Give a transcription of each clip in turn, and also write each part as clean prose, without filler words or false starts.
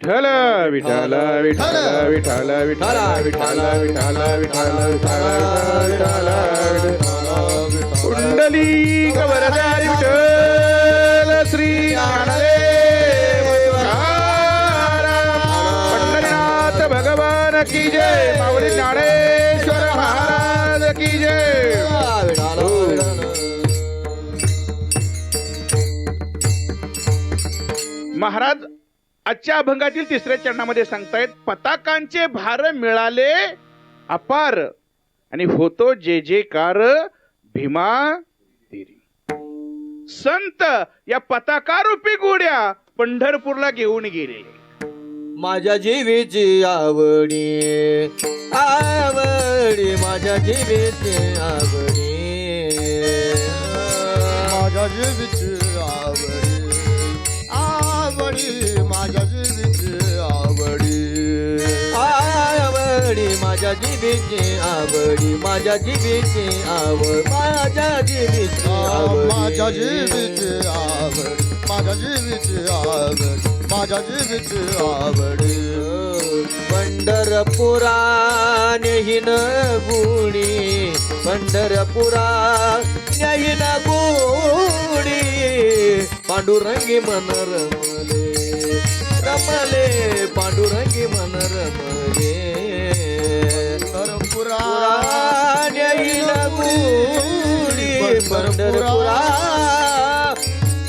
विठ्ठल विठ्ठल विठ्ठल विठ्ठल विठ्ठल विठ्ठल विठ्ठल विठ्ठल कुंडली वरदारी विठ्ठल श्री ज्ञानदेव तुकाराम पंढरीनाथ भगवान की जय माऊली ज्ञानेश्वर महाराज की जय. महाराज आजच्या अभंगातील तिसऱ्या चरणामध्ये सांगतायत, पताकांचे भार मिळाले अपार आणि होतो जे जे कार भीमा तिरी. संत या पताकारूपी गोड्या पंढरपूरला घेऊन गेले. माझ्या जीवीची आवडी आवडी माझ्या जीवीची आवडी माझ्या जीवीची आवडी आवडी माझ्या जीवीची आवडी आवडी माझ्या जीवीची आवडी माझ्या जीवीची आवड माझ्या जीवीची आवड माझ्या जीवीची आवड माझ्या जीवीची आवड माझ्या जीवीची आवड. पंढरपुरा नेहीन गुडी पंढरपुरा नेहीन गुडी पांडुरंगी मन रमले रमले पांडुरंगी मन रमले. पंढरपुरा नेहीन गुडी पंढरपुरा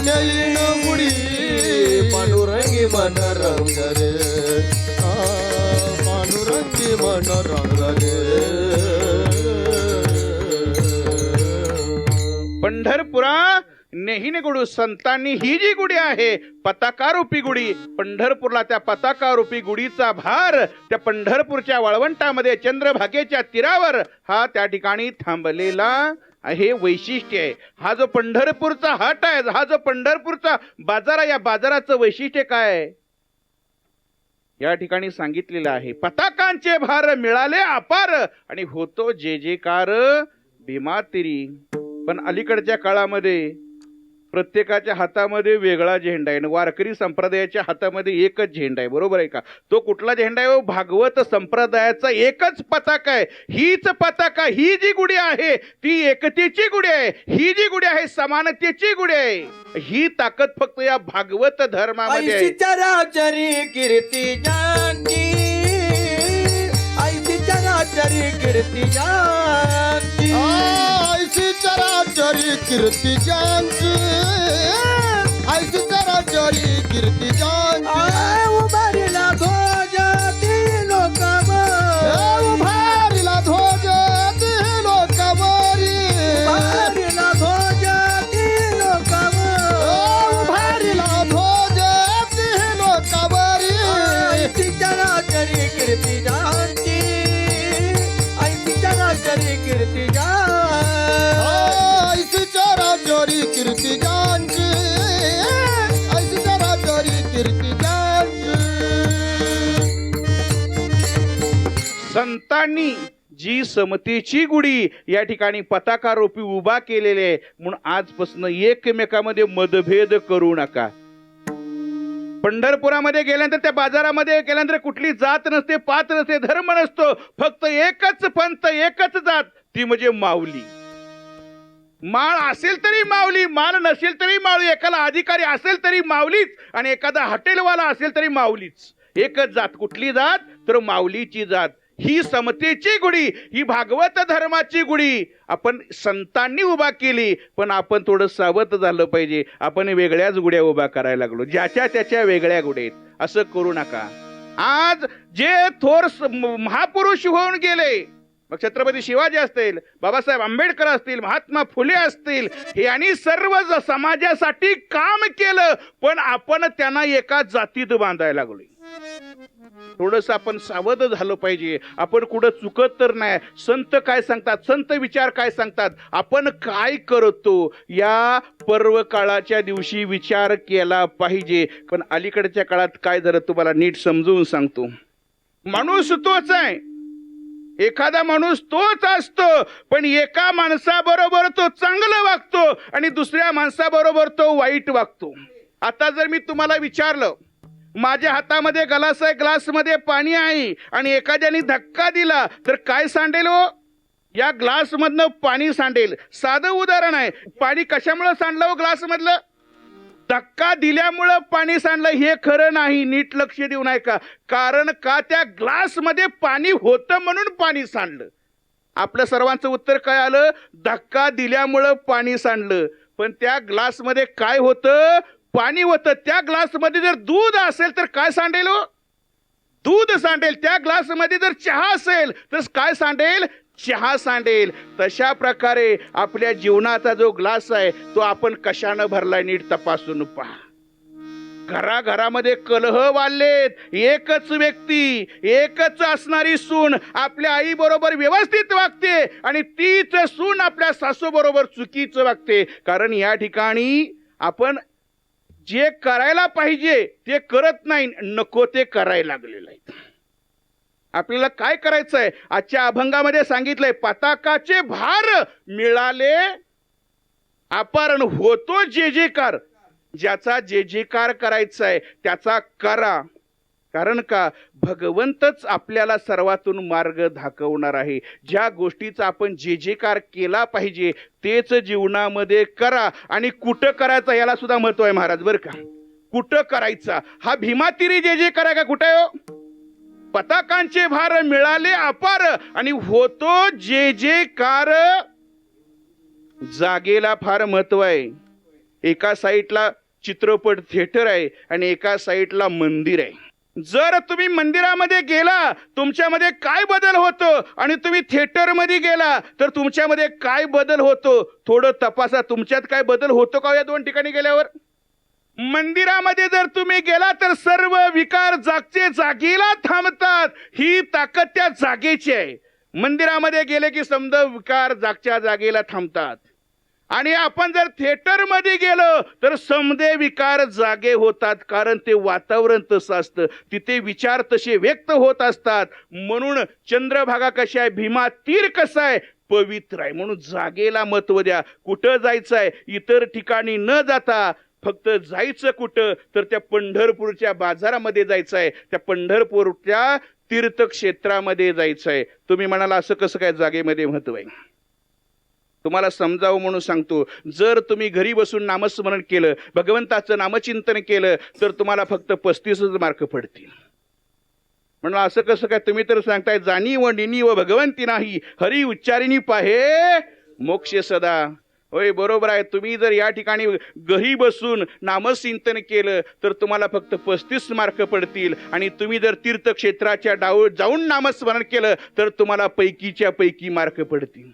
नेहीन गुडी पांडुरंगी मन रंगले पांडुरंगी मन रंगले. पंढरपुरा नेहीने गुडू संतांनी ही जी गुढी आहे पताकारूपी गुढी पंढरपूरला त्या पताकारूपी गुढीचा भार त्या पंढरपूरच्या वाळवंटामध्ये चंद्रभागेच्या तीरावर हा त्या ठिकाणी थांबलेला हे वैशिष्ट्य आहे. हा जो पंढरपूरचा हाट आहे, हा जो पंढरपूरचा बाजार आहे, या बाजाराचं वैशिष्ट्य काय आहे या ठिकाणी सांगितलेलं आहे. पताकांचे भार मिळाले अपार आणि होतो जे जे कार भीमा तिरी. पण अलीकडच्या काळामध्ये प्रत्येकाच्या हातामध्ये वेगळा झेंडा आहे. वारकरी संप्रदायाच्या हातामध्ये एकच झेंडा आहे, बरोबर आहे का? तो कुठला झेंडा आहे? भागवत संप्रदायाचा एकच पताका आहे. हीच पताका, ही जी गुढी आहे ती एकतेची गुढी आहे. ही जी गुढी आहे समानतेची गुढी आहे. ही ताकद फक्त या भागवत धर्मामध्ये आहे. चराचरी कीर्ती जानकी ऐसी चराचरी कीर्ती जानकी ऐसी चराचरी कीर्ती जानकी ऐसी चराचरी कीर्ती जानकी. उभारीला ध्वज ती लोकांवर उभारीला ध्वज ती लोकांवरी उभारीला ध्वज ती लोकांवर उभारीला ध्वज ती लोकांवरी. ऐसी चराचरी कीर्ती जानकी ऐसी चराचरी कीर्ती ऐसी चराचरी कीर्ती जानकी ऐसी चराचरी कीर्ती जानकी. संतांनी जी समतेची गुढी या ठिकाणी पताकारूपी उभा केलेली आहे. म्हणून आजपासून एकमेकामध्ये मतभेद करू नका. पंढरपुरामध्ये गेल्यानंतर त्या बाजारामध्ये गेल्यानंतर कुठली जात नसते, पात नसते, धर्म नसतो. फक्त एकच पंथ, एकच जात, ती म्हणजे माऊली. माळ असेल तरी माऊली, माळ नसेल तरी माऊली. एखादा अधिकारी असेल तरी माऊलीच आणि एखादा हॉटेलवाला असेल तरी माऊलीच. एकच जात. कुठली जात? तर माऊलीची जात. ही समतेची गुढी, ही भागवत धर्माची गुढी आपण संतांनी उभा केली. पण आपण थोडं सावध झालं पाहिजे. आपण वेगळ्याच गुढ्या उभा करायला लागलो, ज्याच्या त्याच्या वेगळ्या गुढ्या. असं करू नका. आज जे थोर महापुरुष होऊन गेले, मग छत्रपती शिवाजी असतील, बाबासाहेब आंबेडकर असतील, महात्मा फुले असतील, हे आणि सर्व समाजासाठी काम केलं, पण आपण त्यांना एका जातीत बांधायला लागलो. थोडस आपण सावध झालं पाहिजे. आपण कुठं चुकत तर नाही. संत काय सांगतात, संत विचार काय सांगतात, आपण काय करतो या पर्व काळाच्या दिवशी विचार केला पाहिजे. पण अलीकडच्या काळात काय झालं तुम्हाला नीट समजून सांगतो. माणूस तोच आहे, एखादा माणूस तोच असतो, पण एका माणसाबरोबर तो चांगलं वागतो आणि दुसऱ्या माणसाबरोबर तो वाईट वागतो. आता जर मी तुम्हाला विचारलं माझ्या हातामध्ये ग्लास आहे, ग्लासमध्ये पाणी आहे आणि एखाद्याने धक्का दिला तर काय सांडेल हो? या ग्लास मधनं पाणी सांडेल. साधं उदाहरण आहे. पाणी कशामुळे सांडलं हो ग्लास मधलं? धक्का दिल्यामुळं पाणी सांडलं हे खरं नाही. नीट लक्ष देऊ नये का? कारण का त्या ग्लास मध्ये पाणी होतं म्हणून पाणी सांडलं. आपलं सर्वांचं उत्तर काय आलं? धक्का दिल्यामुळं पाणी सांडलं. पण त्या ग्लास मध्ये काय होतं? पाणी होतं. त्या ग्लास मध्ये जर दूध असेल तर काय सांडेल हो? दूध सांडेल. त्या ग्लास मध्ये जर चहा असेल तर काय सांडेल? चहा सांडेल. तशा प्रकारे आपल्या जीवनाचा जो ग्लास आहे तो आपण कशानं भरलाय नीट तपासून पहा. घराघरामध्ये कलह वाढलेत. एकच व्यक्ती, एकच असणारी सून आपल्या आई बरोबर व्यवस्थित वागते आणि तीच सून आपल्या सासू बरोबर चुकीचं वागते. कारण या ठिकाणी आपण जे करायला पाहिजे ते करत नाही, नको ते करायला लागलेलं आहे. आपल्याला काय करायचं आहे? आजच्या अभंगामध्ये सांगितलंय, पताकाचे भार मिळाले अपारण, होतो जे जेकार. ज्याचा जे जेकार करायचा आहे त्याचा करा. कारण का? भगवंतच आपल्याला सर्वातून मार्ग दाखवणार आहे. ज्या गोष्टीचा आपण जे जेकार केला पाहिजे तेच जीवनामध्ये करा. आणि कुठं करायचा याला सुद्धा महत्व आहे महाराज बरं का. कुठं करायचा? हा भीमातिरी जे जे करा का कुठे हो? पताकांचे भार मिळाले अपार आणि होतो जे जे कार. जागेला फार महत्व आहे. एका साईडला चित्रपट थिएटर आहे आणि एका साईडला मंदिर आहे. जर तुम्ही मंदिरामध्ये गेला तुमच्यामध्ये काय बदल होतो आणि तुम्ही थिएटर मध्ये गेला तर तुमच्यामध्ये काय बदल होतो थोडं तपासा. तुमच्यात काय बदल होतो का या दोन ठिकाणी गेल्यावर? मंदिरामध्ये जर तुम्ही गेला तर सर्व विकार जागचे जागेला थांबतात. ही ताकद त्या जागेची आहे. मंदिरामध्ये गेले की समजा विकार जागच्या जागेला थांबतात. आणि आपण जर थिएटर मध्ये गेलो तर समदे विकार जागे होतात. कारण ते वातावरण तसं असतं, तिथे विचार तसे व्यक्त होत असतात. म्हणून चंद्रभागा कशी आहे, भीमा तीर कसा आहे, पवित्र आहे. म्हणून जागेला महत्व द्या. कुठं जायचं आहे? इतर ठिकाणी न जाता फक्त जायचं कुठं तर त्या पंढरपूरच्या बाजारामध्ये जायचं आहे. त्या पंढरपूरच्या तीर्थक्षेत्रामध्ये जायचं आहे. तुम्ही म्हणाला असं कसं काय जागेमध्ये महत्व आहे? तुम्हाला समजावं म्हणून सांगतो. जर तुम्ही घरी बसून नामस्मरण केलं, भगवंताचं नामचिंतन केलं तर तुम्हाला फक्त 35 मार्क पडतील. म्हणलं असं कसं काय? तुम्ही तर सांगताय जाणी व निनी व भगवंती नाही, हरी उच्चारिणी पाहे मोक्ष सदा. होय, बरोबर आहे. तुम्ही जर या ठिकाणी घरी बसून नामचिंतन केलं तर तुम्हाला फक्त 35 मार्क पडतील. आणि तुम्ही जर तीर्थक्षेत्राच्या जाऊन नामस्मरण केलं तर तुम्हाला पैकीच्या पैकी मार्क पडतील.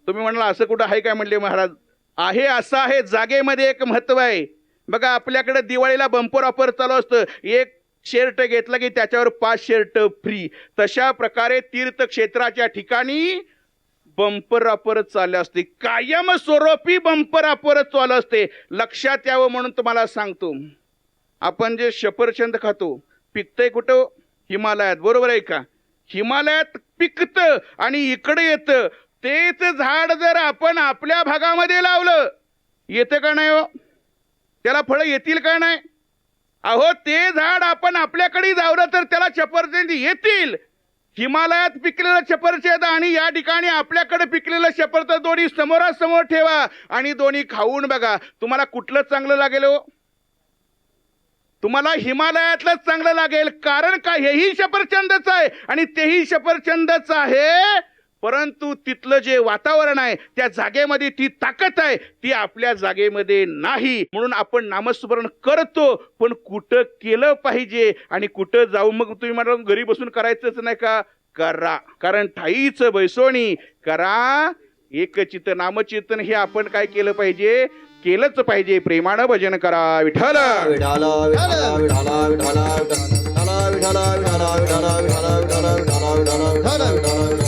तुम्ही म्हणाला असं कुठं आहे काय? म्हणले महाराज आहे, असं आहे. जागेमध्ये एक महत्व आहे. बघा, आपल्याकडे दिवाळीला बंपर ऑफर चालू असतं. एक शर्ट घेतला की त्याच्यावर 5 शर्ट फ्री. तशा प्रकारे तीर्थक्षेत्राच्या ठिकाणी बंपर ऑफर चालू असते. कायम स्वरूपी बंपर ऑफर चालू असते. लक्षात यावं म्हणून तुम्हाला सांगतो. आपण जे सफरचंद खातो पिकतंय कुठं? हिमालयात. बरोबर आहे का? हिमालयात पिकतं आणि इकडे येतं. तेच झाड जर आपण आपल्या भागामध्ये लावलं येतं का नाही हो? त्याला फळं येतील का नाही? अहो, ते झाड आपण आपल्याकडे लावलं तर त्याला सफरचंद येतील. हिमालयात पिकलेलं सफरचंद आणि या ठिकाणी आपल्याकडे पिकलेलं सफरचंद दोन्ही समोरासमोर ठेवा आणि दोन्ही खाऊन बघा. तुम्हाला कुठलं चांगलं लागेल हो? तुम्हाला हिमालयातलंच चांगलं लागेल. कारण का? हेही सफरचंदच आहे आणि तेही सफरचंदच आहे. परंतु तिथलं जे वातावरण आहे त्या जागेमध्ये ती ताकद आहे, ती आपल्या जागेमध्ये नाही. म्हणून आपण नामस्मरण करतो, पण कुठं केलं पाहिजे आणि कुठं जाऊ? मग तुम्ही मला घरी बसून करायचंच नाही का? करा. कारण ठाईच बैसोणी करा एकचित्त नामचिंतन. हे आपण काय केलं पाहिजे? केलंच पाहिजे. प्रेमानं भजन करा. विठ्ठल विठाला विठाला विठाला विठाला विठाला विठाला विठाला विठाला विठाला विठाला विठाला विठाला विठाला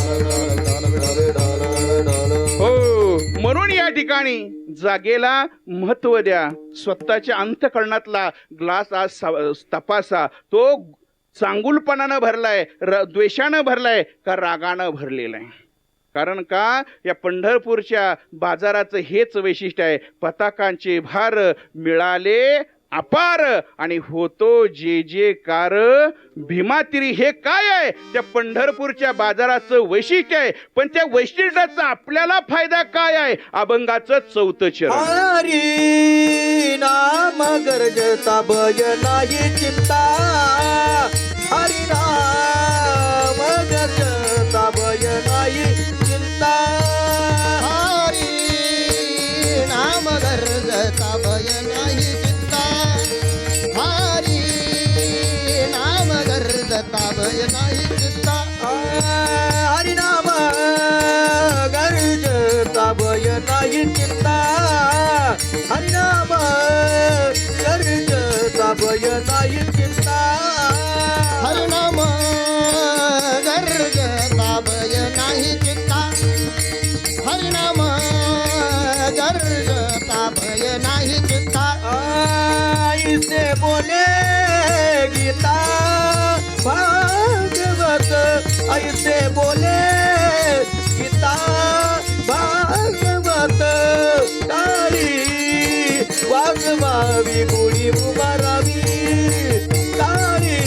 विठाला. हो, म्हणून या ठिकाणी जागेला महत्व द्या. स्वतःच्या अंतःकरणातला ग्लास आज तपासा. तो चांगुलपणानं भरलाय, द्वेषानं भरलाय का रागानं भरलेला आहे? कारण का? या पंढरपूरच्या बाजाराचं हेच वैशिष्ट्य आहे. पताकांचे भार मिळाले अपार आणि होतो जे जे कार. भीमातिरी हे काय आहे? त्या पंढरपूरच्या बाजाराचं वैशिष्ट्य आहे. पण त्या वैशिष्ट्याचा आपल्याला फायदा काय आहे? अभंगाचं 4थं चरण. हरी नाम गरजता भय नाही चिंता. हरी नाम गरजता भय नाही चिंता. हरी नाम गरजता भय नाही चिंता. हरी नाम गरजता भय नाही चिंता. हरी नाम गरजता भय नाही चिंता. हरी नाम गरजता भय नाही चिंता. हरी नाम गरजता भय नाही चिंता. हरी नाम गरजता भय नाही चिंता. ऐसे बोले गीता भागवत. ऐसे बोले गीता भागवत. काळी वाजवावी गुढी उभारावी. काळी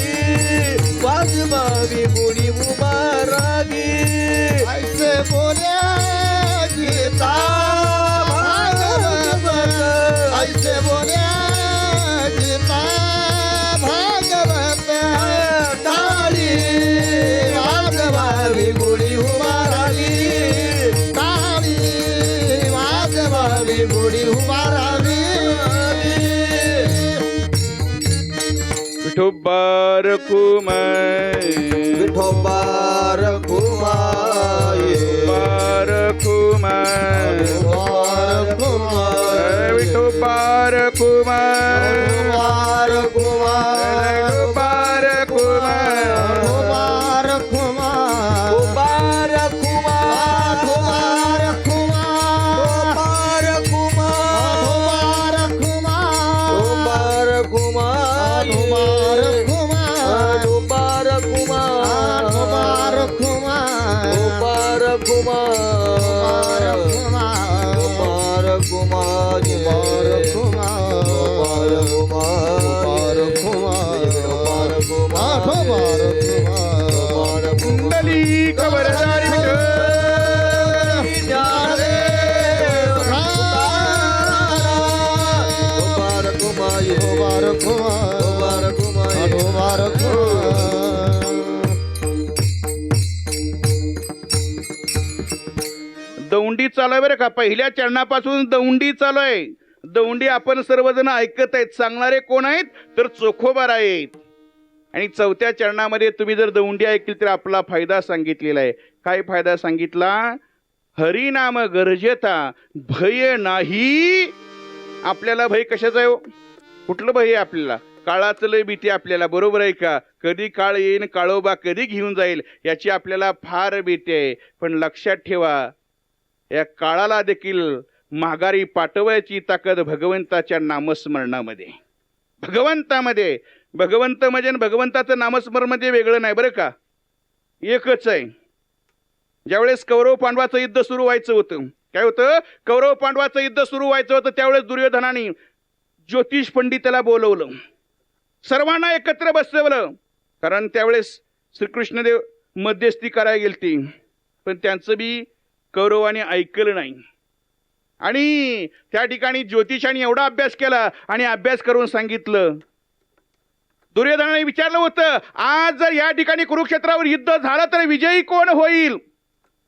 वाजवावी गुढी उभारावी. ऐसे बोले गीता भागवत. ऐसे बोले गीता भागवत. काळी वाजवावी गुढी उभारावी. काळी वाजवावी गुढी उभारावी. विठोबार कुमार. विठोबार कुमार. बार कुमार. विठोबार कुमार. कुमार कुमार. विठोबार कुमार. कुमार कुमार. कुमार कुमार. कुमार कुमार. कुमार कुमार. कुमार कुमार. कुमार कुमार. कुमार कुमार. कुमार कुमार. कुमार कुमार. कुमार कुमार. कुंडली कवरदारी दौंडी चालू आहे बरं का. पहिल्या चरणापासून दौंडी चालू आहे. दौंडी आपण सर्वजण ऐकत आहेत. सांगणारे कोण आहेत? तर चोखोबार आहेत. आणि 4थ्या चरणामध्ये तुम्ही जर दौंडी ऐकली तर आपला फायदा सांगितलेला आहे. काय फायदा सांगितला? हरिनाम गरजेता भय नाही. आपल्याला भय कशाचा आहे? कुठलं भय आहे आपल्याला? काळाचं लय भीती आपल्याला. बरोबर आहे का? कधी काळ येईन, काळोबा कधी घेऊन जाईल याची आपल्याला फार भीती आहे. पण लक्षात ठेवा, या काळाला देखील माघारी पाठवायची ताकद भगवंताच्या नामस्मरणामध्ये. भगवंतामध्ये. भगवंत म्हणजे भगवंताचं नामस्मरण म्हणजे वेगळं नाही बरं का. एकच आहे. ज्यावेळेस कौरव पांडवाचं युद्ध सुरू व्हायचं होतं, काय होतं? कौरव पांडवाचं युद्ध सुरू व्हायचं होतं. त्यावेळेस दुर्योधनाने ज्योतिष पंडिताला बोलवलं. सर्वांना एकत्र बसवलं. कारण त्यावेळेस श्रीकृष्णदेव मध्यस्थी करायला गेलती. पण त्यांचं बी कौरवाने ऐकलं नाही. आणि त्या ठिकाणी ज्योतिषाने एवढा अभ्यास केला आणि अभ्यास करून सांगितलं. दुर्योधनाने विचारलं होतं, आज जर या ठिकाणी कुरुक्षेत्रावर युद्ध झालं तर विजयी कोण होईल?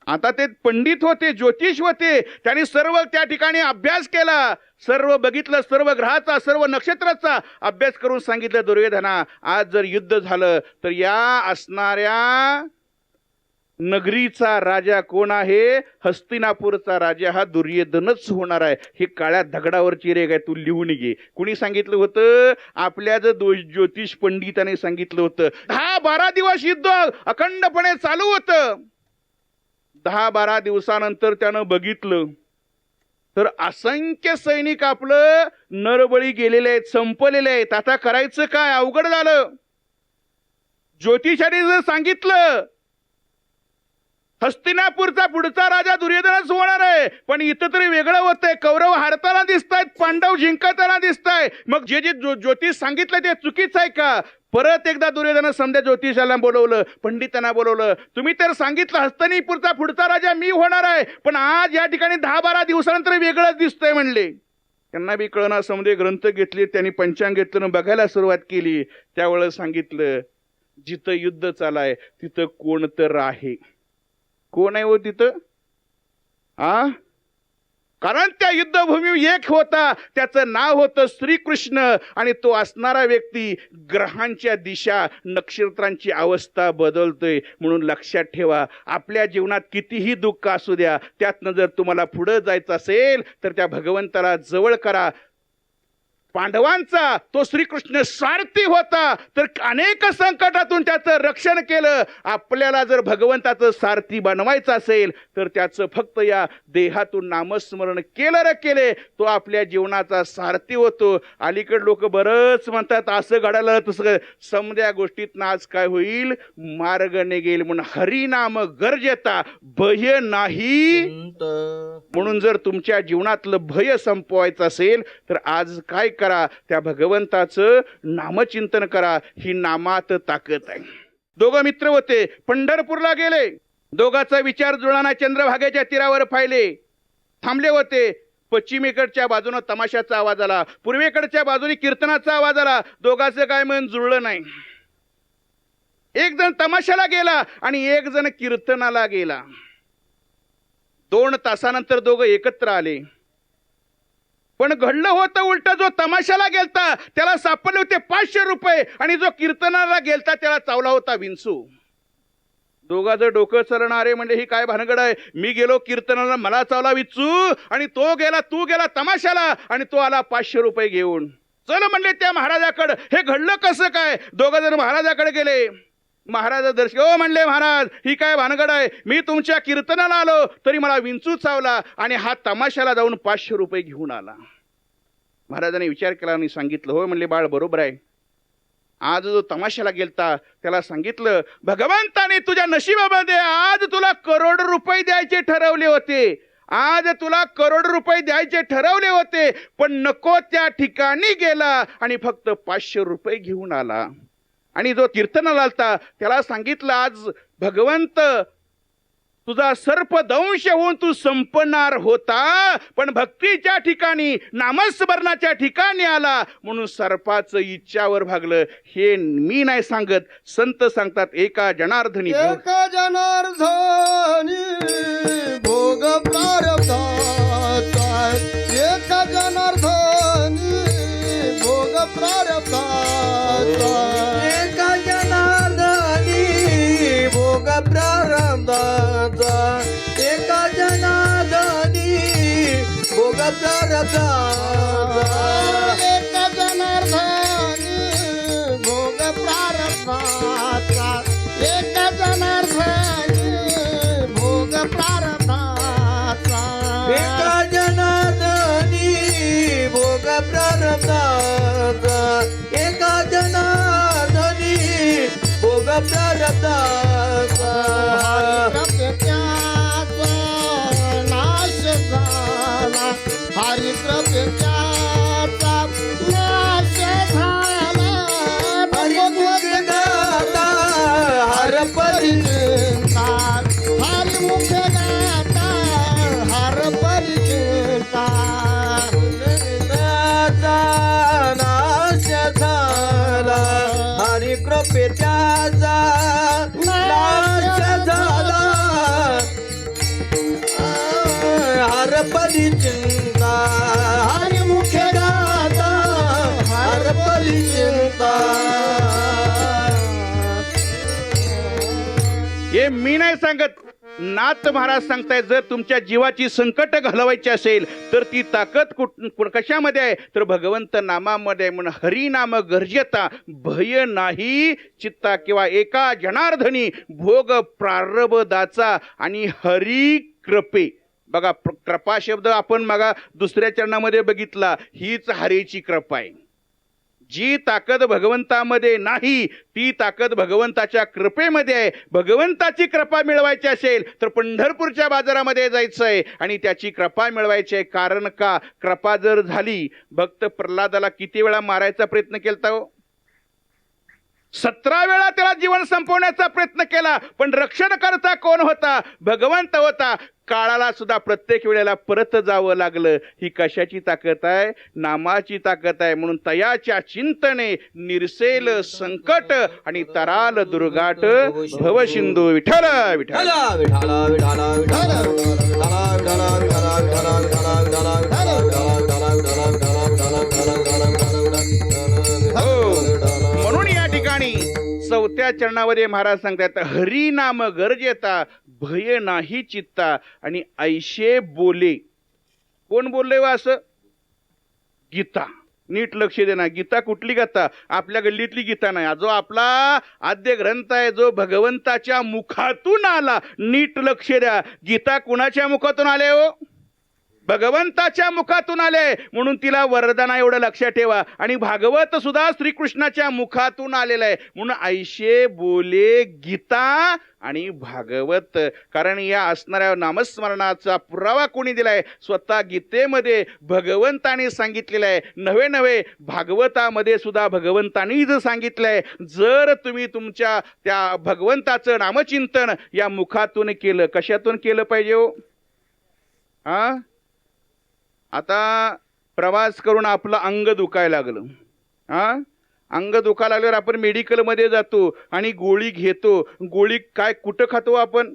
आता ते पंडित होते, ज्योतिष होते. त्यांनी सर्व त्या ठिकाणी अभ्यास केला. सर्व बघितलं, सर्व ग्रहाचा, सर्व नक्षत्राचा अभ्यास करून सांगितलं, दुर्योधना आज जर युद्ध झालं तर या असणाऱ्या नगरीचा राजा कोण आहे? हस्तिनापूरचा राजा हा दुर्योधनच होणार आहे. हे काळ्या दगडावरची रेघ आहे, तू लिहून घे. कुणी सांगितलं होतं? आपल्या ज्योतिष पंडिताने सांगितलं होतं. 10-12 दिवस युद्ध अखंडपणे चालू होतं. 10-12 दिवसानंतर त्यानं बघितलं तर असंख्य सैनिक आपलं नरबळी गेलेले आहेत, संपलेले आहेत. आता करायचं काय? अवघड झालं. ज्योतिषाने जर सांगितलं हस्तिनापूरचा पुढचा राजा दुर्योधनच होणार आहे. पण इथं तरी वेगळं होतंय. कौरव हारताना दिसतायत, पांडव जिंकताना दिसताय. मग जे ज्योतिष सांगितलं ते चुकीच आहे का? परत एकदा दुर्योधन समजा ज्योतिषाला बोलवलं, पंडितांना बोलवलं. तुम्ही तर सांगितलं हस्तिनापूरचा पुढचा राजा मी होणार आहे, पण आज या ठिकाणी 10-12 दिवसानंतर वेगळंच दिसतंय म्हणले. त्यांना बी कळना. समजे ग्रंथ घेतले, त्यांनी पंचांग घेतलं, बघायला सुरुवात केली. त्यावेळेस सांगितलं जिथं युद्ध चालाय तिथं कोण तर आहे. कोण आहे हो तिथं? कारण त्या युद्धभूमी एक होता, त्याचं नाव होतं श्रीकृष्ण. आणि तो असणारा व्यक्ती ग्रहांच्या दिशा, नक्षत्रांची अवस्था बदलतोय. म्हणून लक्षात ठेवा, आपल्या जीवनात कितीही दुःख असू द्या, त्यातनं जर तुम्हाला पुढे जायचं असेल तर त्या भगवंताला जवळ करा. पांडवांचा तो श्रीकृष्ण सारथी होता, तर अनेक संकटातून त्याचं रक्षण केलं. आपल्याला जर भगवंताचं सारथी बनवायचं असेल तर त्याचं फक्त या देहातून नामस्मरण केलं रे केले, तो आपल्या जीवनाचा सारथी होतो. अलीकडे लोक बरंच म्हणतात असं घडायला तसं. समद्या गोष्टीतनं आज काय होईल? मार्ग निघेल. म्हणून हरिनाम गरजेता भय नाही. म्हणून जर तुमच्या जीवनातलं भय संपवायचं असेल तर आज काय करा? त्या भगवंताचं नामचिंतन करा. ही नामात ताकद आहे. दोघं मित्र होते, पंढरपूरला गेले. दोघांचा विचार जुळाना. चंद्रभागेच्या तीरावर पाहिले, थांबले होते. पश्चिमेकडच्या बाजूने तमाशाचा आवाज आला, पूर्वेकडच्या बाजूने कीर्तनाचा आवाज आला. दोघांचं काय मन जुळलं नाही. एक जण तमाशाला गेला आणि एक जण कीर्तनाला गेला. 2 तासानंतर दोघं एकत्र आले. पण घडलं होतं उलट. जो तमाशाला गेलता त्याला सापडले होते 500 रुपये आणि जो कीर्तनाला गेलता त्याला चावला होता विंचू. दोघांचं डोकं चलणारे म्हणजे ही काय भानगड आहे? मी गेलो कीर्तनाला, मला चावला विंचू, आणि तू गेला तमाशाला आणि तो आला 500 रुपये घेऊन. चल म्हणले त्या महाराजाकडे. हे घडलं कसं काय? दोघं जण महाराजाकडे गेले. महाराज दर्शन, ओ म्हणले महाराज, ही काय भानगड आहे? मी तुमच्या कीर्तनाला आलो तरी मला विंचू चावला आणि हा तमाशाला जाऊन 500 रुपये घेऊन आला. महाराजांनी विचार केला आणि सांगितलं, हो म्हणले बाळ बरोबर आहे. आज जो तमाशाला गेलता त्याला सांगितलं भगवंताने तुझ्या नशिबामध्ये आज तुला करोड रुपये द्यायचे ठरवले होते. आज तुला करोड रुपये द्यायचे ठरवले होते, पण नको त्या ठिकाणी गेला आणि फक्त 500 रुपये घेऊन आला. आणि जो कीर्तनाला आलता त्याला सांगितलं आज भगवंत तुझा सर्पदंश होऊन तू संपणार होता, पण भक्तीच्या ठिकाणी, नामस्मरणाच्या ठिकाणी आला म्हणून सर्पाचं इच्छावर भागलं. हे मी नाही सांगत, संत सांगतात. एका जनार्दनी भोग प्रारब्धाचा, एका जनार्दनी भोग प्रारब्धाचा, एका जनार्दनी भोग प्रारब्धाचा, एका जनार्दनी भोग प्रारब्धाचा, एका जनार्दनी भोग प्रारब्धाचा, एका जनार्दनी भोग प्रारब्धाचा, एका जनार्दनी भोग प्रारब्धाचा, एका जनार्दनी भोग प्रारब्धाचा. हरिकृपेचा नाश झाला, हरिकृपेचा नाश झाला, हरिमुख गाता हर परिचिंता, हरिमुख गाता हर परिचिंता. नाश झाला, हरिकृपेचा नाश झाला, हर परिचिंता, हरिमुख गाता हर परिचिंता. हे मी नाही सांगत, नाथ महाराज सांगताय. जर तुमच्या जीवाची संकट घालवायची असेल तर ती ताकद कशामध्ये आहे? तर भगवंत नामामध्ये. म्हणून हरिनाम गरजेता भय नाही चित्ता, किंवा एका जनार्दनी भोग प्रारब्धाचा. आणि हरी कृपे, बघा कृपा शब्द आपण बघा दुसऱ्या चरणामध्ये बघितला, हीच हरीची कृपा आहे. जी ताकद भगवंतामध्ये नाही ती ताकद भगवंताच्या कृपेमध्ये आहे. भगवंताची कृपा मिळवायची असेल तर पंढरपूरच्या बाजारामध्ये जायचंय आणि त्याची कृपा मिळवायची आहे. कारण का, कृपा जर झाली, भक्त प्रल्हादाला किती वेळा मारायचा प्रयत्न केलता हो? 17 वेळा त्याला जीवन संपवण्याचा प्रयत्न केला, पण रक्षण करता कोण होता? भगवंत होता. काळाला सुद्धा प्रत्येक वेळेला परत जावं लागलं. ही कशाची ताकद आहे? नामाची ताकद आहे. म्हणून तयाच्या चिंतने निरसेल संकट आणि तराल दुर्गाट भवसिंधू. विठ्ठल विठ्ठल म्हणून या ठिकाणी 4थ्या चरणामध्ये महाराज सांगतात, हरी नाम गरजेता भय नाही चित्ता आणि ऐशे बोले. कोण बोलले वा असं? गीता. नीट लक्ष देना. गीता कुठली गीता? आपल्या गल्लीतली गीता नाही. जो आपला आद्य ग्रंथ आहे, जो भगवंताच्या मुखातून आला. नीट लक्ष द्या. गीता कुणाच्या मुखातून आले हो? भगवंताच्या मुखातून आले. म्हणून तिला वरदाना एवढं लक्षात ठेवा. आणि भागवत सुद्धा श्रीकृष्णाच्या मुखातून आलेलं आहे. म्हणून ऐशे बोले गीता आणि भागवत. कारण या असणाऱ्या नामस्मरणाचा पुरावा कोणी दिलाय? स्वतः गीतेमध्ये भगवंताने सांगितलेलं आहे. नव्हे भागवतामध्ये सुद्धा भगवंतानीच सांगितलंय. जर तुम्ही तुमच्या त्या भगवंताचं नामचिंतन या मुखातून केलं, कशातून केलं पाहिजे हो? आता प्रवास करून आपलं अंग दुखायला लागलं. अंग दुखायला लागल्यावर आपण मेडिकलमध्ये जातो आणि गोळी घेतो. गोळी काय कुठं खातो आपण?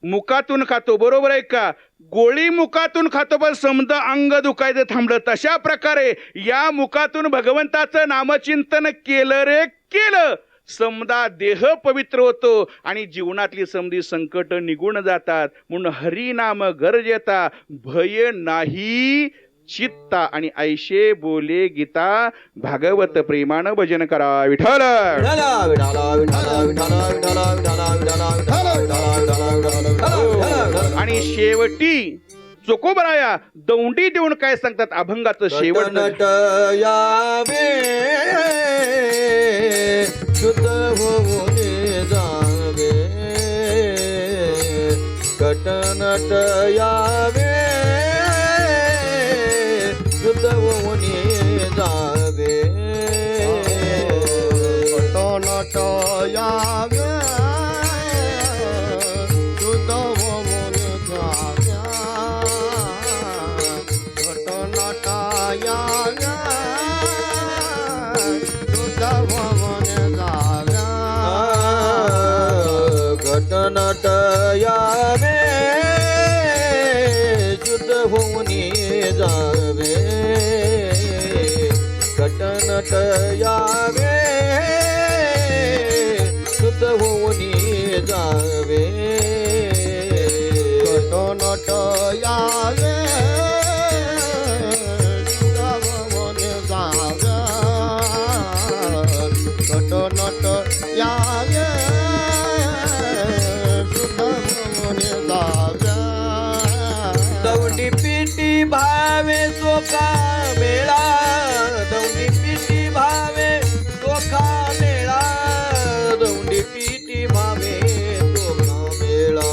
मुखातून खातो. बरोबर आहे का? गोळी मुखातून खातो, पण समजा अंग दुखायचं थांबलं. तशा प्रकारे या मुखातून भगवंताचं नामचिंतन केलं रे केलं, समजा देह पवित्र होतो आणि जीवनातली समधी संकट निघून जातात. म्हणून हरिनाम गरजेता भय नाही चित्ता आणि ऐशे बोले गीता भागवत प्रेमानं भजन करा. विठ्ठल आणि शेवटी चोकोबराया दौंडी देऊन काय सांगतात? अभंगाचं शेवट शुद्ध होऊन जावे, कटनट यावे, शुद्ध होऊन जावे, कटनट यावे, शुद्ध होऊन जावे, कटनट यावे, शुद्ध होऊन घटनट यावे, शुद्ध होऊन जावे, घटनट यावे, शुद्ध होऊन जावे, घटनट यावे, शुद्ध होऊन जावे, घटनट यावे, दौंडी पिटी भावे चोखा मेळा, दौंडी पिटी भावे चोखा मेळा, दौंडी पिटी भावे चोखा मेळा,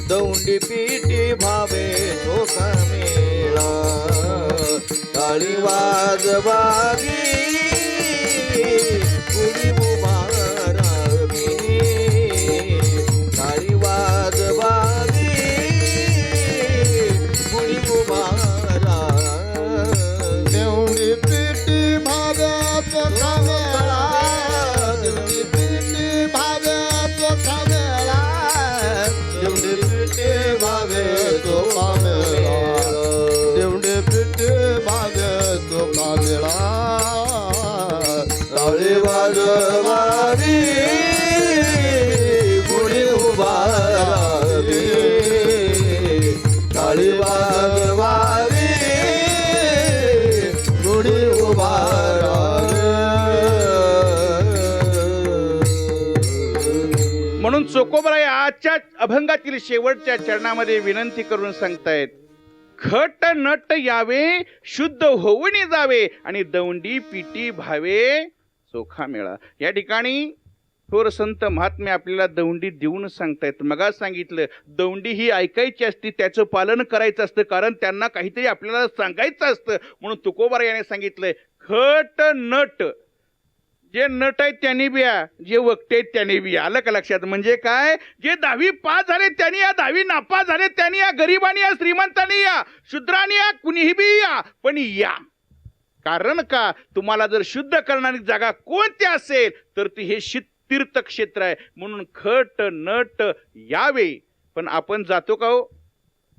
दौंडी पिटी भावे चोखा मेळा, टाळी वाजवावी गुढी उभारावी, टाळी वाजवावी गुढी उभारा, देवडी पिटी भावे चोखा मेळा, देवडी पिटी भावे चोखा मेळा, देवडी पिटी भावे चोखा मेळा, देवडी पिटी भावे चोखा मेळा, टाळी वाजवावी गुढी उभारावी, टाळी वाजवावी गुढी उभारावी. म्हणून चोकोबराय आजच्या अभंगातील शेवटच्या चरणामध्ये विनंती करून सांगतायत, खट नट यावे शुद्ध होऊन जावे आणि दौंडी पिटी भावे चोखा मेळा. या ठिकाणी थोर संत महात्मे आपल्याला दौंडी देऊन सांगतायत. मगाच सांगितलं दौंडी ही ऐकायची असती, त्याचं पालन करायचं असतं, कारण त्यांना काहीतरी आपल्याला सांगायचं असतं. म्हणून तुकोबार याने सांगितलंय खट नट. जे नट आहेत त्यांनी बिया, जे वक्ते आहेत त्यांनी बिया. आलं का लक्षात? म्हणजे काय, जे 10वी पास झाले त्यांनी या, 10वी नापास झाले त्यांनी या, गरीबांनी या, श्रीमंतांनी या, शूद्रांनी या, कुणीही बी या, पण या. कारण का, तुम्हाला जर शुद्ध करणारी जागा कोणती असेल तर ती हे तीर्थक्षेत्र आहे. म्हणून खट नट यावे. पण आपण जातो का हो?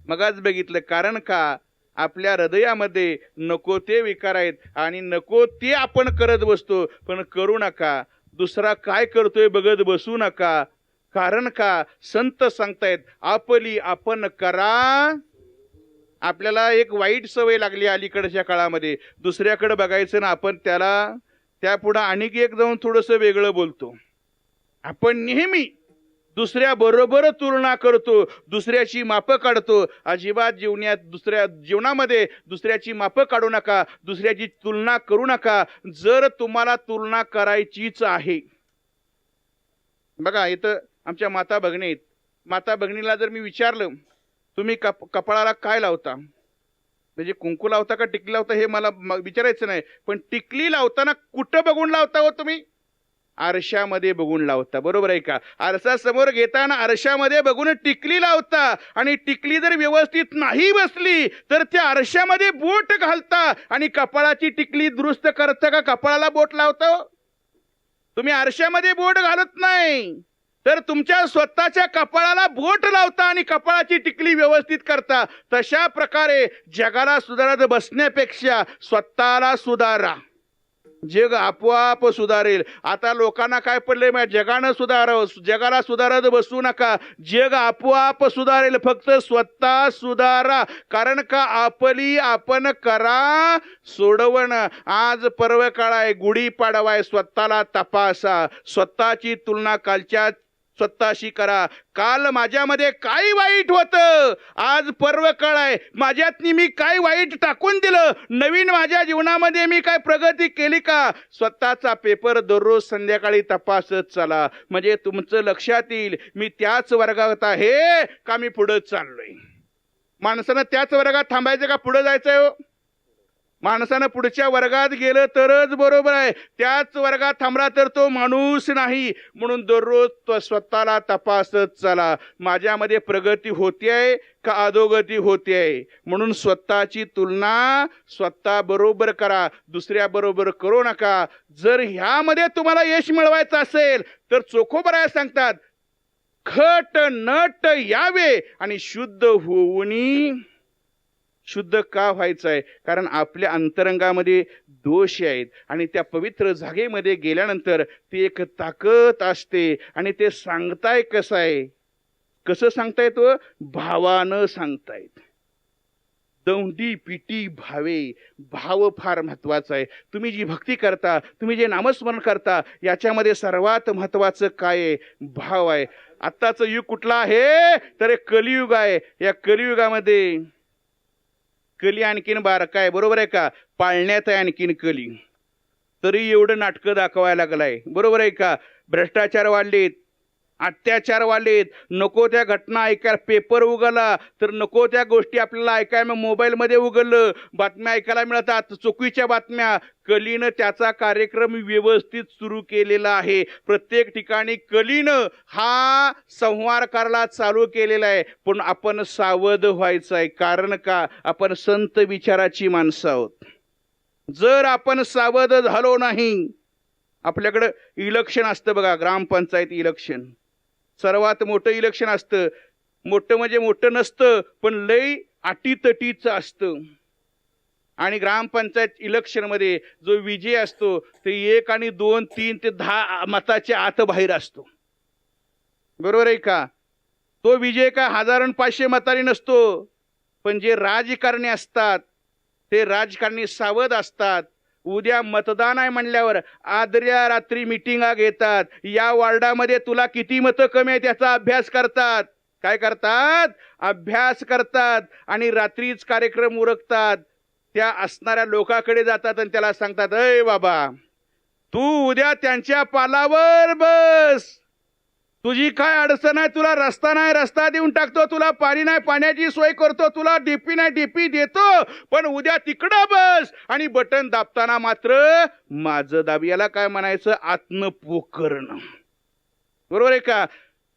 मगाच बघितलं. कारण का, आपल्या हृदयामध्ये नको ते विकार आहेत आणि नको ते आपण करत बसतो. पण करू नका. दुसरा काय करतोय बघत बसू नका. कारण का, संत सांगतायत आपली आपण करा. आपल्याला एक वाईट सवय लागली अलीकडच्या काळामध्ये, दुसऱ्याकडे बघायचं ना आपण त्यापुढं आणखी एक जाऊन थोडंसं वेगळं बोलतो. आपण नेहमी दुसऱ्या बरोबर तुलना करतो, दुसऱ्याची मापं काढतो. अजिबात जीवनामध्ये दुसऱ्याची मापं काढू नका, दुसऱ्याची तुलना करू नका. जर तुम्हाला तुलना करायचीच आहे, बघा इथं आमच्या माता भगिनी आहेत. माता भगिनीला जर मी विचारलं तुम्ही कपाळाला काय लावता, म्हणजे कुंकू लावता का टिकली लावता हे मला विचारायचं नाही, पण टिकली लावताना कुठं बघून लावता हो तुम्ही? आरशामध्ये बघून लावता. बरोबर आहे का? आरसा समोर घेताना आरशामध्ये बघून टिकली लावता. आणि टिकली जर व्यवस्थित नाही बसली तर त्या आरशामध्ये बोट घालता आणि कपाळाची टिकली दुरुस्त करता का कपाळाला बोट लावता? तुम्ही आरशामध्ये बोट घालत नाही, तर तुमच्या स्वतःच्या कपाळाला बोट लावता आणि कपाळाची टिकली व्यवस्थित करता. तशा प्रकारे जगाला सुधारत बसण्यापेक्षा स्वतःला सुधारा, जग आपोआप सुधारेल. आता लोकांना काय पडलंय, जगाला सुधारत बसू नका, जग आपोआप सुधारेल. फक्त स्वतः सुधारा. कारण का, आपली आपण करा सोडवण. आज पर्व काळ आहे, गुढी पाडवा आहे, स्वतःला तपासा. स्वतःची तुलना कालच्या स्वतःशी करा. काल माझ्यामध्ये काय वाईट होतं, आज पर्व काळ आहे, माझ्यातनी मी काय वाईट टाकून दिलं, नवीन माझ्या जीवनामध्ये मी काय प्रगती केली का? स्वतःचा पेपर दररोज संध्याकाळी तपासत चला. म्हणजे तुमचं लक्षात येईल मी त्याच वर्गात आहे का मी पुढे चाललोय. माणसानं त्याच वर्गात थांबायचं का पुढे जायचंय हो? माणसानं पुढच्या वर्गात गेलं तरच बरोबर आहे. त्याच वर्गात थांबला तर तो माणूस नाही. म्हणून दररोज तो स्वतःला तपासत चला, माझ्यामध्ये प्रगती होते आहे का अधोगती होते आहे. म्हणून स्वतःची तुलना स्वतः बरोबर करा, दुसऱ्या बरोबर करू नका. जर ह्यामध्ये तुम्हाला यश मिळवायचं असेल तर चोखोबराया सांगतात खट नट यावे आणि शुद्ध होऊनी. शुद्ध का व्हायचं आहे? कारण आपल्या अंतरंगामध्ये दोष आहेत आणि त्या पवित्र जागेमध्ये गेल्यानंतर ती एक ताकद असते. आणि ते सांगताय कसं आहे, कसं सांगतायत? भावानं सांगतायत. दौंडी पिटी भावे. भाव फार महत्वाचा आहे. तुम्ही जी भक्ती करता, तुम्ही जे नामस्मरण करता, याच्यामध्ये सर्वात महत्वाचं काय आहे? भाव आहे. आत्ताचं युग कुठलं आहे तर एक कलियुग आहे. या कलियुगामध्ये कली आणखीन बारका आहे. बरोबर आहे का? पाळण्यात आहे आणखीन कली. तरी एवढं नाटकं दाखवायला लागलाय. बरोबर आहे का? भ्रष्टाचार वाढलेत, अत्याचार वाढलेत, नको त्या घटना ऐकायला पेपर उघडला तर नको त्या गोष्टी आपल्याला ऐकायला मोबाईलमध्ये उघडलं, बातम्या ऐकायला मिळतात, चुकीच्या बातम्या. कलीनं त्याचा कार्यक्रम व्यवस्थित सुरू केलेला आहे. प्रत्येक ठिकाणी कलीनं हा संहार करायला चालू केलेला आहे. पण आपण सावध व्हायचं आहे. कारण का, आपण संत विचाराची माणसं आहोत. जर आपण सावध झालो नाही, आपल्याकडं इलेक्शन असतं बघा, ग्रामपंचायत इलेक्शन सर्वात मोठं इलेक्शन असतं. मोठं म्हणजे मोठं नसतं, पण लई अटीतटीचं असतं. आणि ग्रामपंचायत इलेक्शनमध्ये जो विजय असतो ते 1 आणि 2, 3 ते 10 मताच्या आत बाहेर असतो. बरोबर आहे का? तो विजय का 1000 आणि 500 मतांनी नसतो. पण जे राजकारणी असतात ते राजकारणी सावध असतात. उद्या मतदान आहे म्हणल्यावर आदल्या रात्री मिटिंगा घेतात. या वॉर्डामध्ये तुला किती मतं कमी आहेत याचा अभ्यास करतात. काय करतात? अभ्यास करतात आणि रात्रीच कार्यक्रम उरकतात. त्या असणाऱ्या लोकांकडे जातात आणि त्याला सांगतात, अय बाबा, तू उद्या त्यांच्या पालावर बस. तुझी काय अडचण आहे? तुला रस्ता नाही, रस्ता देऊन टाकतो. तुला पाणी नाही, पाण्याची सोय करतो. तुला डीपी नाही, डीपी देतो. पण उद्या तिकडं बस आणि बटन दाबताना मात्र माझं दाब. याला काय म्हणायचं? आत्मपोकरण. बरोबर आहे का?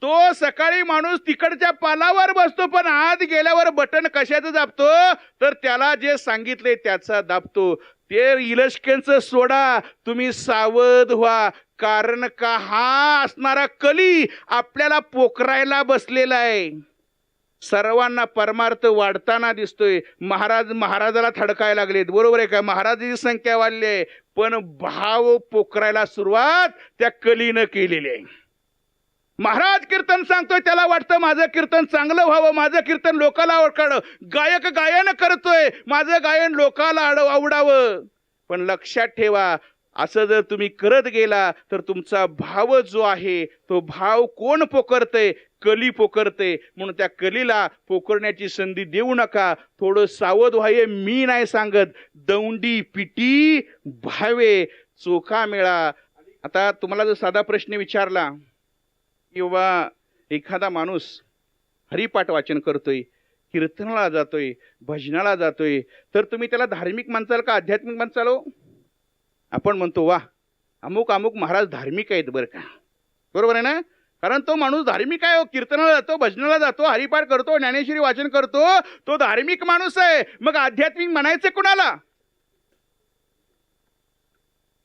तो सकाळी माणूस तिकडच्या पालावर बसतो, पण आत गेल्यावर बटन कशाचं दाबतो? तर त्याला जे सांगितले त्याचा दाबतो. ते इलशकेंचं सोडा, तुम्ही सावध व्हा. कारण का हा असणारा कली आपल्याला पोखरायला बसलेला आहे. सर्वांना परमार्थ वाढताना दिसतोय. महाराजाला थडकायला लागलेत. बरोबर आहे का? महाराजांची संख्या वाढली आहे, पण भाव पोखरायला सुरुवात त्या कलीनं केलेली आहे. महाराज कीर्तन सांगतोय, त्याला वाटतं माझं कीर्तन चांगलं व्हावं, माझं कीर्तन लोकाला आवडावं. गायक गायन करतोय, माझं गायन लोकाला आवडावं. पण लक्षात ठेवा, असं जर तुम्ही करत गेला तर तुमचा भाव जो आहे तो भाव कोण पोकरतय? कली पोकरते. म्हणून त्या कलीला पोकरण्याची संधी देऊ नका. थोडं सावध व्हावे. मी नाही सांगत, दौंडी पिटी भावे चोखा मेळा. आता तुम्हाला जर साधा प्रश्न विचारला किंवा एखादा माणूस हरिपाठ वाचन करतोय, कीर्तनाला जातोय, भजनाला जातोय, तर तुम्ही त्याला धार्मिक मानसाल का आध्यात्मिक मानसाल हो? आपण म्हणतो वा, अमुक अमुक महाराज धार्मिक आहेत बरं का. बरोबर आहे ना? कारण तो माणूस धार्मिक आहे. कीर्तनाला जातो, भजनाला जातो, हरिपाठ करतो, ज्ञानेश्वरी वाचन करतो, तो धार्मिक माणूस आहे. मग आध्यात्मिक म्हणायचं कुणाला?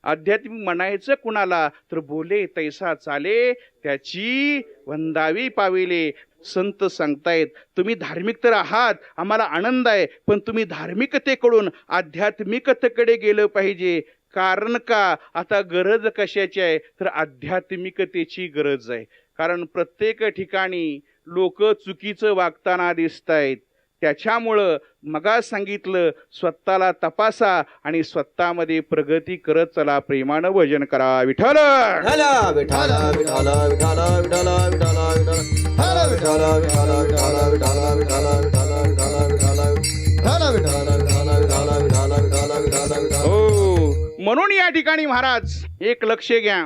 आध्यात्मिक म्हणायचं कुणाला? तर बोले तैसा चाले त्याची वंदावी पाविले. संत सांगतायत, तुम्ही धार्मिक तर आहात, आम्हाला आनंद आहे, पण तुम्ही धार्मिकतेकडून आध्यात्मिकतेकडे गेलं पाहिजे. कारण का? आता गरज कशाची आहे? तर आध्यात्मिकतेची गरज आहे. कारण प्रत्येक ठिकाणी लोक चुकीचं वागताना दिसत आहेत. त्याच्यामुळं मगा सांगितलं, स्वतःला तपासा आणि स्वतःमध्ये प्रगती करत चला. प्रेमानं भजन करा. विठ्ठल विठ्ठल विठ्ठल विठ्ठल विठ्ठल विठ्ठल हो, म्हणून या ठिकाणी महाराज एक लक्ष घ्या.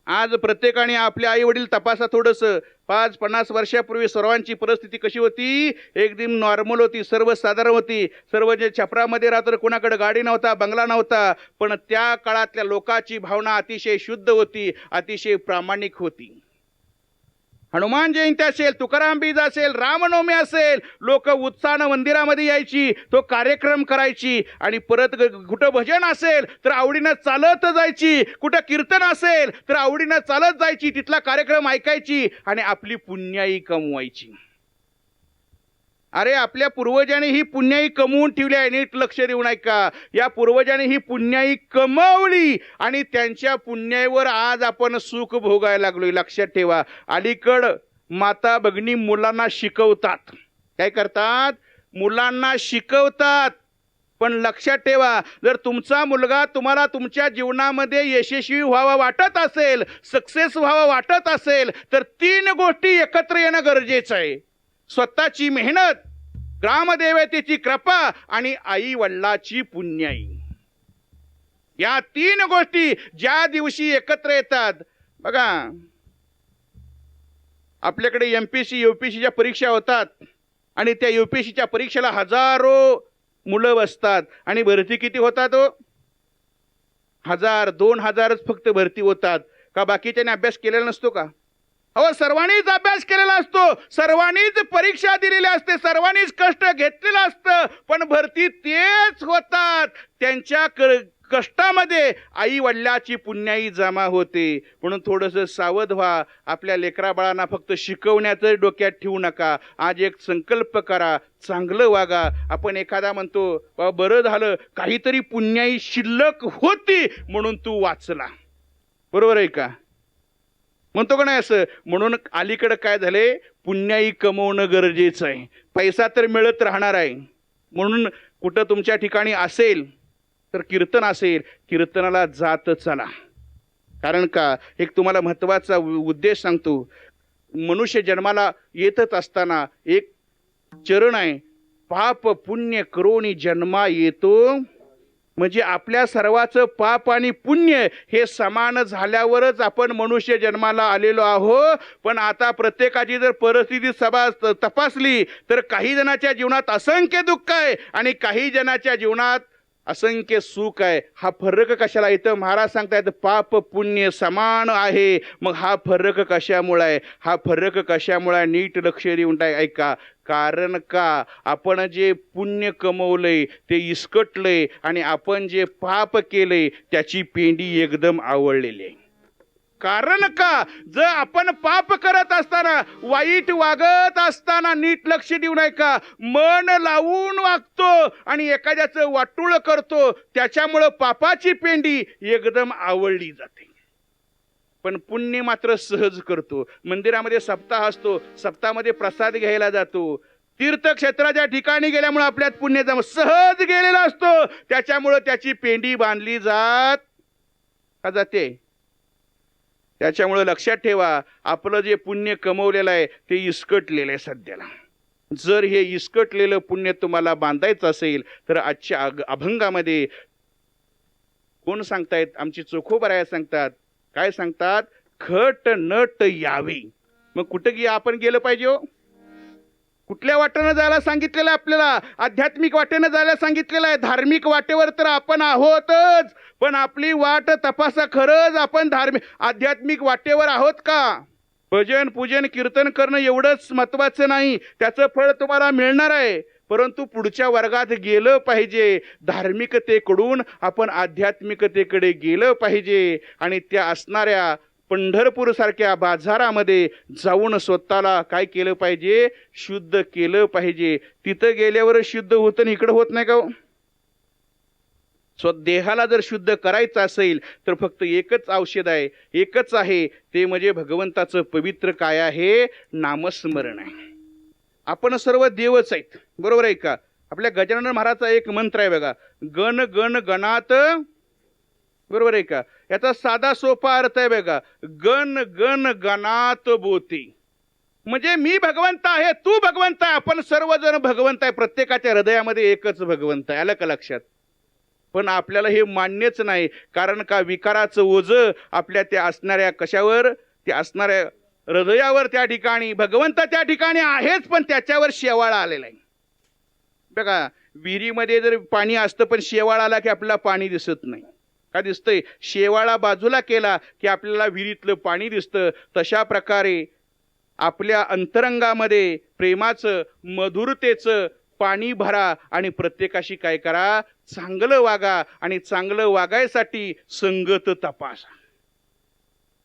आज प्रत्येकाने आपले आई वडील तपासा थोडंसं. 5-50 वर्षापूर्वी सर्वांची परिस्थिती कशी होती? एकदम नॉर्मल होती, सर्वसाधारण होती. सर्व जे छपरामध्ये राहतं, कोणाकडे गाडी नव्हता, बंगला नव्हता, पण त्या काळातल्या लोकांची भावना अतिशय शुद्ध होती, अतिशय प्रामाणिक होती. हनुमान जयंती असेल, तुकाराम बीज असेल, रामनवमी असेल, लोक उत्साहानं मंदिरामध्ये यायची, तो कार्यक्रम करायची आणि परत कुठं भजन असेल तर आवडीनं चालत जायची, कुठं कीर्तन असेल तर आवडीनं चालत जायची, तिथला कार्यक्रम ऐकायची आणि आपली पुण्याई कमवायची. अरे, आपल्या पूर्वजांनी ही पुण्याई कमवून ठेवली आहे. नीट लक्ष देऊन ऐका. या पूर्वजांनी ही पुण्याई कमवली आणि त्यांच्या पुण्याईवर आज आपण सुख भोगायला लागलोय. लक्षात ठेवा. अलीकडं माता भगिनी मुलांना शिकवतात. काय करतात? मुलांना शिकवतात. पण लक्षात ठेवा, जर तुमचा मुलगा तुम्हाला तुमच्या जीवनामध्ये यशस्वी व्हावा वाटत असेल, सक्सेस व्हावा वाटत असेल, तर 3 गोष्टी एकत्र येणं गरजेचं आहे. स्वतःची मेहनत, ग्रामदेवतेची कृपा आणि आई वडिलाची पुण्याई. या 3 गोष्टी ज्या दिवशी एकत्र येतात, बघा आपल्याकडे MPSC UPSCच्या परीक्षा होतात आणि त्या UPSCच्या परीक्षेला हजारो मुलं बसतात आणि भरती किती होतात हो? 1000-2000च फक्त भरती होतात. का बाकीच्याने अभ्यास केलेला नसतो का? अहो, सर्वांनीच अभ्यास केलेला असतो, सर्वांनीच परीक्षा दिलेली असते, सर्वांनीच कष्ट घेतलेलं असतं, पण भरती तेच होतात. त्यांच्या कष्टामध्ये आई वडिलाची पुण्याई जमा होते. म्हणून थोडंसं सावध व्हा. आपल्या लेकरा बाळांना फक्त शिकवण्याचं डोक्यात ठेवू नका. आज एक संकल्प करा, चांगलं वागा. आपण एखादा म्हणतो, बाबा बरं झालं काहीतरी पुण्याई शिल्लक होती म्हणून तू वाचला. बरोबर आहे का? म्हणतो का नाही असं? म्हणून अलीकडं काय झाले, पुण्याई कमवणं गरजेचं आहे. पैसा तर मिळत राहणार आहे. म्हणून कुठं तुमच्या ठिकाणी असेल तर कीर्तन असेल, कीर्तनाला जात चला. कारण का? एक तुम्हाला महत्वाचा उद्देश सांगतो. मनुष्य जन्माला येतच असताना एक चरण आहे, पाप पुण्य करोनी जन्मा येतो. म्हणजे आपल्या सर्वाचं पाप आणि पुण्य हे समान झाल्यावरच आपण मनुष्य जन्माला आलेलो आहो. पण आता प्रत्येकाची जर परिस्थिती तपासली तर काही जणांच्या जीवनात असंख्य दुःख आहे आणि काही जणांच्या जीवनात असंख्य सुख आहे. हा फरक कशाला? इथं महाराज सांगतायत पाप पुण्य समान आहे. मग हा फरक कशामुळे आहे? हा फरक कशामुळे आहे? नीट लक्ष देऊन ऐका. कारण का आपण जे पुण्य कमवलंय ते इसकटलंय आणि आपण जे पाप केलंय त्याची पेंडी एकदम आवळलेली आहे. कारण का? जर आपण पाप करत असताना, वाईट वागत असताना नीट लक्ष देऊन ऐका, मन लावून वागतो आणि एखाद्याचं वाटूळ करतो, त्याच्यामुळं पापाची पेंडी एकदम आवळली जाते. पण पुण्य मात्र सहज करतो. मंदिरामध्ये सप्ताह असतो, सप्ताहामध्ये प्रसाद घ्यायला जातो, तीर्थक्षेत्राच्या ठिकाणी गेल्यामुळे आपल्यात पुण्य सहज गेलेला असतो, त्याच्यामुळं त्याची पेंडी बांधली जाते. त्याच्यामुळं लक्षात ठेवा, आपलं जे पुण्य कमवलेलं आहे ते इसकटलेलं आहे सध्याला. जर हे इसकटलेलं पुण्य तुम्हाला बांधायचं असेल तर आजच्या अभंगामध्ये कोण सांगतायत? आमची चोखोबराया सांगतात. काय सांगतात? खट नट यावे. मग कुठं आपण गेलं पाहिजे हो? कुठल्या वाटेनं जायला सांगितलेलं आहे आपल्याला? आध्यात्मिक वाटेनं जायला सांगितलेलं आहे. धार्मिक वाटेवर तर आपण आहोतच, पण आपली वाट तपासा, खरंच आपण आध्यात्मिक वाटेवर आहोत का? भजन पूजन कीर्तन करणं एवढंच महत्वाचं नाही, त्याचं फळ तुम्हाला मिळणार आहे, परंतु पुढच्या वर्गात गेलं पाहिजे. धार्मिकतेकडून आपण आध्यात्मिकतेकडे गेलं पाहिजे आणि त्या असणाऱ्या पंढरपूर सारख्या बाजारामध्ये जाऊन स्वतःला काय केलं पाहिजे? शुद्ध केलं पाहिजे. तिथं गेल्यावर शुद्ध होतं आणि इकडं होत नाही का? स्वदेहाला जर शुद्ध करायचं असेल तर फक्त एकच औषध आहे, एकच आहे, ते म्हणजे भगवंताचं पवित्र काय आहे? नामस्मरण आहे. आपण सर्व देवच आहेत, बरोबर आहे का? आपल्या गजानन महाराजचा एक मंत्र आहे बघा, गण गण गणात, बरोबर आहे का? याचा साधा सोपा अर्थ आहे बघा, गण गण गणात बोती. म्हणजे मी भगवंत आहे, तू भगवंत आहे, आपण सर्वजण भगवंत आहे. प्रत्येकाच्या हृदयामध्ये एकच भगवंत आहे. आलं का लक्षात? पण आपल्याला हे मान्यच नाही. कारण का? विकाराचं ओझं आपल्या त्या असणाऱ्या कशावर? त्या असणाऱ्या हृदयावर. त्या ठिकाणी भगवंत त्या ठिकाणी आहेच, पण त्याच्यावर शेवाळा आलेला आहे बघा. विहिरीमध्ये जर पाणी असतं पण शेवाळा आला की आपल्याला पाणी दिसत नाही. का दिसतंय? शेवाळा बाजूला केला की आपल्याला विहिरीतलं पाणी दिसतं. तशा प्रकारे आपल्या अंतरंगामध्ये प्रेमाचं, मधुरतेचं पाणी भरा आणि प्रत्येकाशी काय करा? चांगलं वागा. आणि चांगलं वागायसाठी संगत तपासा.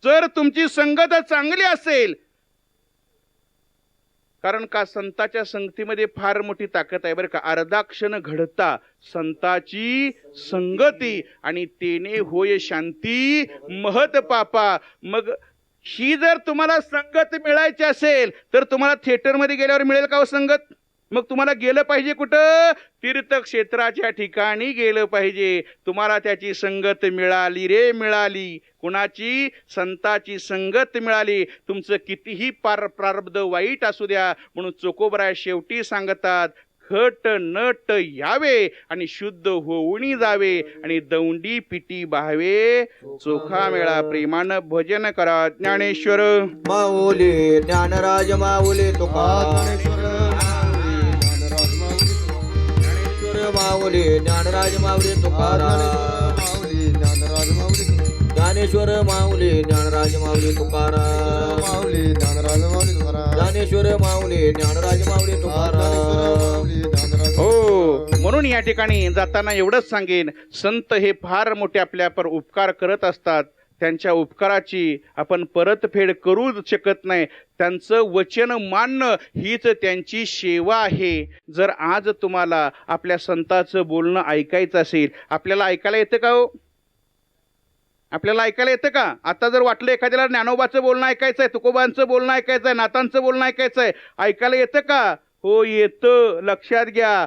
जर तुमची संगत चांगली असेल, कारण का संताच्या संगतीमध्ये फार मोठी ताकद आहे बरं का. अर्धा क्षण घडता संताची संगती आणि तेने होय शांती महत पापा. मग ही जर तुम्हाला संगत मिळायची असेल तर तुम्हाला थिएटरमध्ये गेल्यावर मिळेल का हो संगत? मग तुम्हाला गेलं पाहिजे कुठं? तीर्थक्षेत्राच्या ठिकाणी गेलं पाहिजे. तुम्हाला त्याची संगत मिळाली रे, मिळाली. कुणाची? संताची संगत मिळाली. तुमचं कितीही प्रारब्ध वाईट असू द्या, म्हणून चोखोबराय शेवटी सांगतात, खट नट यावे आणि शुद्ध होऊनी जावे आणि दौंडी पिटी बहावे. चोखा मेळा प्रेमानं भजन करा. ज्ञानेश्वर माऊली ज्ञानराज माऊली तुकाराम. माऊली ज्ञानराज माऊली तुकाराम. ज्ञानेश्वर माऊली ज्ञानराज माऊली तुकाराम. ज्ञानेश्वर माऊली ज्ञानराज माऊली तुकाराम. हो, म्हणून या ठिकाणी जाताना एवढंच सांगेन, संत हे फार मोठे आपल्यावर उपकार करत असतात. त्यांच्या उपकाराची आपण परतफेड करू शकत नाही. त्यांचं वचन मानणं हीच त्यांची सेवा आहे. जर आज तुम्हाला आपल्या संतांचं बोलणं ऐकायचं असेल, आपल्याला ऐकायला येतं का हो? आपल्याला ऐकायला येतं का? आता जर वाटलं एखाद्याला ज्ञानोबाचं बोलणं ऐकायचं आहे, तुकोबांचं बोलणं ऐकायचं आहे, नाथांचं बोलणं ऐकायचं आहे, ऐकायला येतं का? हो, येतं. लक्षात घ्या,